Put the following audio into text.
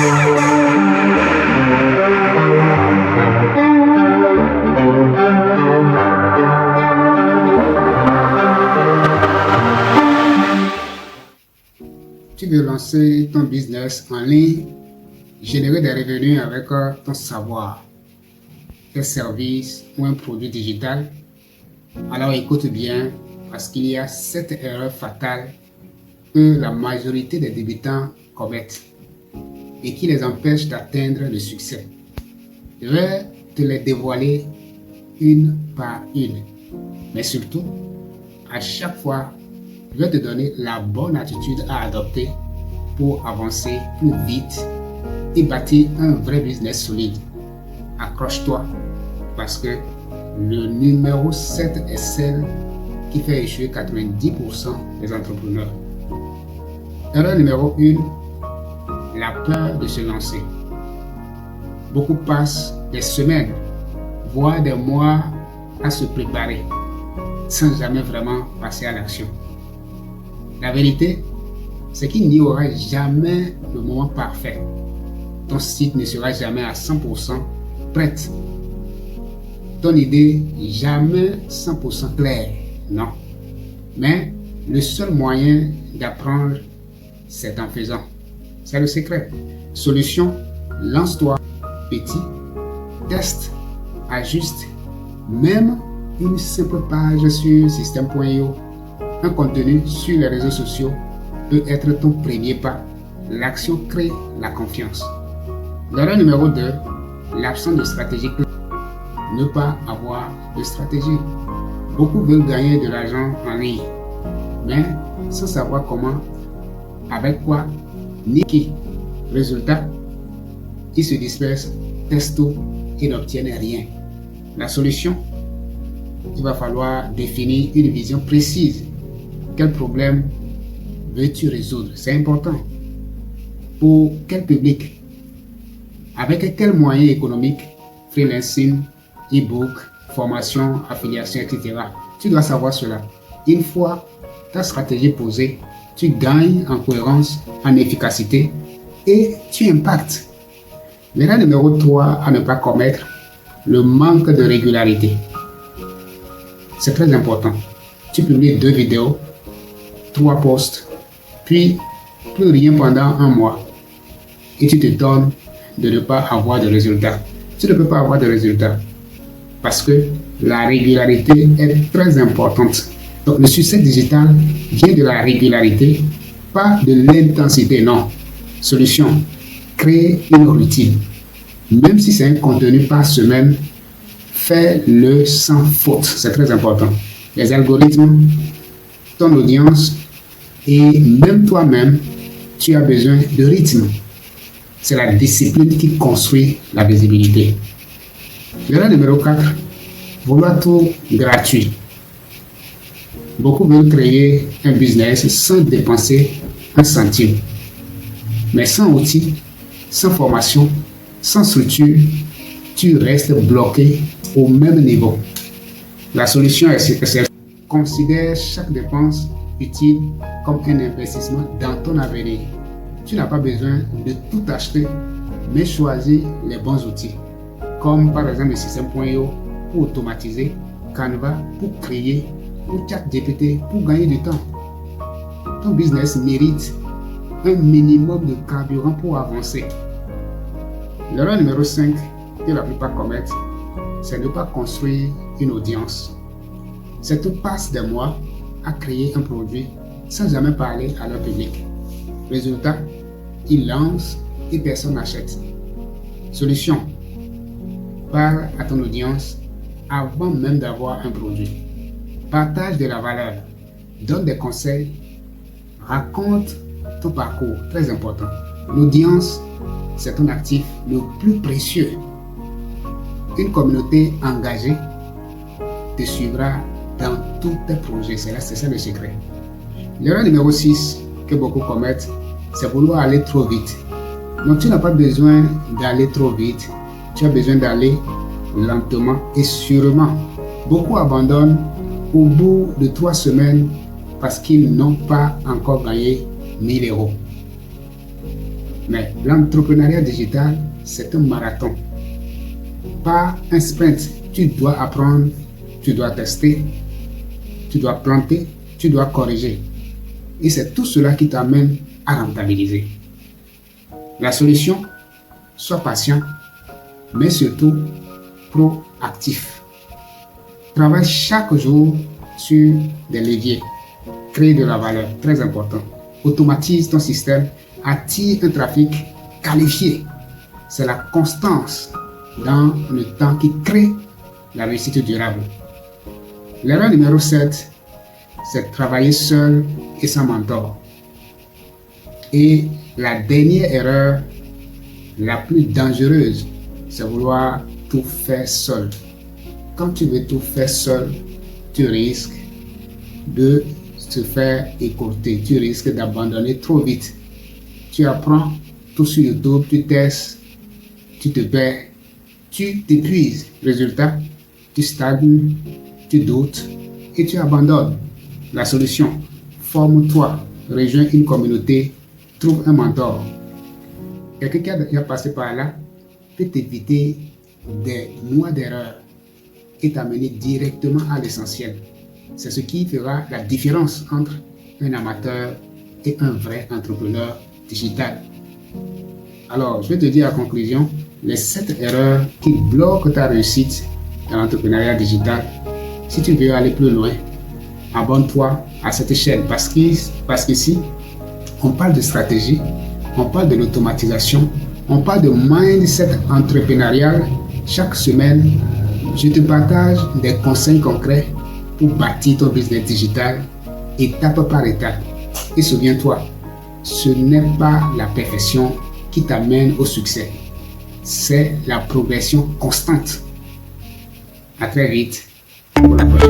Tu veux lancer ton business en ligne, générer des revenus avec ton savoir, tes services ou un produit digital. Alors écoute bien, parce qu'il y a cette erreur fatale que la majorité des débutants commettent et qui les empêche d'atteindre le succès. Je vais te les dévoiler une par une. Mais surtout, à chaque fois, je vais te donner la bonne attitude à adopter pour avancer plus vite et bâtir un vrai business solide. Accroche-toi parce que le numéro 7 est celle qui fait échouer 90% des entrepreneurs. Erreur numéro 1, la peur de se lancer. Beaucoup passent des semaines, voire des mois à se préparer sans jamais vraiment passer à l'action. La vérité, c'est qu'il n'y aura jamais le moment parfait. Ton site ne sera jamais à 100% prête. Ton idée jamais 100% claire, non. Mais le seul moyen d'apprendre, c'est en faisant. C'est le secret. Solution, lance-toi petit, teste, ajuste. Même une simple page sur système.io, un contenu sur les réseaux sociaux peut être ton premier pas. L'action crée la confiance. L'erreur numéro 2, l'absence de stratégie claire. Ne pas avoir de stratégie. Beaucoup veulent gagner de l'argent en ligne, mais sans savoir comment, avec quoi, ni qui. Résultat, ils se dispersent, testent tout et n'obtiennent rien. La solution, il va falloir définir une vision précise. Quel problème veux-tu résoudre? C'est important. Pour quel public? Avec quels moyens économiques? Freelancing, e-book, formation, affiliation, etc. Tu dois savoir cela. Une fois ta stratégie posée, tu gagnes en cohérence, en efficacité et tu impactes. L'erreur numéro 3 à ne pas commettre, le manque de régularité. C'est très important. Tu publies 2 vidéos, 3 posts, puis plus rien pendant un mois et tu te donnes de ne pas avoir de résultats. Tu ne peux pas avoir de résultats parce que la régularité est très importante. Donc le succès digital vient de la régularité, pas de l'intensité, non. Solution, créer une routine. Même si c'est un contenu par semaine, fais-le sans faute. C'est très important. Les algorithmes, ton audience et même toi-même, tu as besoin de rythme. C'est la discipline qui construit la visibilité. L'erreur numéro 4, vouloir tout gratuit. Beaucoup veulent créer un business sans dépenser un centime. Mais sans outils, sans formation, sans structure, tu restes bloqué au même niveau. La solution est celle. Considère chaque dépense utile comme un investissement dans ton avenir. Tu n'as pas besoin de tout acheter, mais choisis les bons outils, comme par exemple le système.io pour automatiser, Canva pour créer, ou ChatGPT pour gagner du temps. Ton business mérite un minimum de carburant pour avancer. L'erreur numéro 5 que la plupart commettent, c'est de ne pas construire une audience. C'est tout passe des mois à créer un produit sans jamais parler à leur public. Résultat, ils lancent et personne n'achète. Solution, parle à ton audience avant même d'avoir un produit. Partage de la valeur, donne des conseils, raconte ton parcours, très important. L'audience, c'est ton actif le plus précieux. Une communauté engagée te suivra dans tous tes projets. C'est ça le secret. L'erreur numéro 6 que beaucoup commettent, c'est vouloir aller trop vite. Donc tu n'as pas besoin d'aller trop vite. Tu as besoin d'aller lentement et sûrement. Beaucoup abandonnent au bout de 3 semaines parce qu'ils n'ont pas encore gagné 1000 euros. Mais l'entrepreneuriat digital, c'est un marathon, pas un sprint. Tu dois apprendre, tu dois tester, tu dois planter, tu dois corriger. Et c'est tout cela qui t'amène à rentabiliser. La solution, sois patient, mais surtout proactif. Travaille chaque jour sur des leviers. Crée de la valeur, très important. Automatise ton système, attire un trafic qualifié. C'est la constance dans le temps qui crée la réussite durable. L'erreur numéro 7, c'est de travailler seul et sans mentor. Et la dernière erreur, la plus dangereuse, c'est vouloir tout faire seul. Quand tu veux tout faire seul, tu risques de te faire écourter, tu risques d'abandonner trop vite. Tu apprends tout sur YouTube, tu testes, tu te perds, tu t'épuises. Résultat, tu stagnes, tu doutes et tu abandonnes. La solution, forme-toi, rejoins une communauté, trouve un mentor. Quelqu'un qui a déjà passé par là peut t'éviter des mois d'erreurs et t'amener directement à l'essentiel. C'est ce qui fera la différence entre un amateur et un vrai entrepreneur digital. Alors, je vais te dire en conclusion les 7 erreurs qui bloquent ta réussite dans l'entrepreneuriat digital. Si tu veux aller plus loin, abonne-toi à cette chaîne parce qu'ici, on parle de stratégie, on parle de l'automatisation, on parle de mindset entrepreneurial. Chaque semaine, je te partage des conseils concrets pour bâtir ton business digital étape par étape. Et souviens-toi, ce n'est pas la perfection qui t'amène au succès, c'est la progression constante. À très vite pour la prochaine.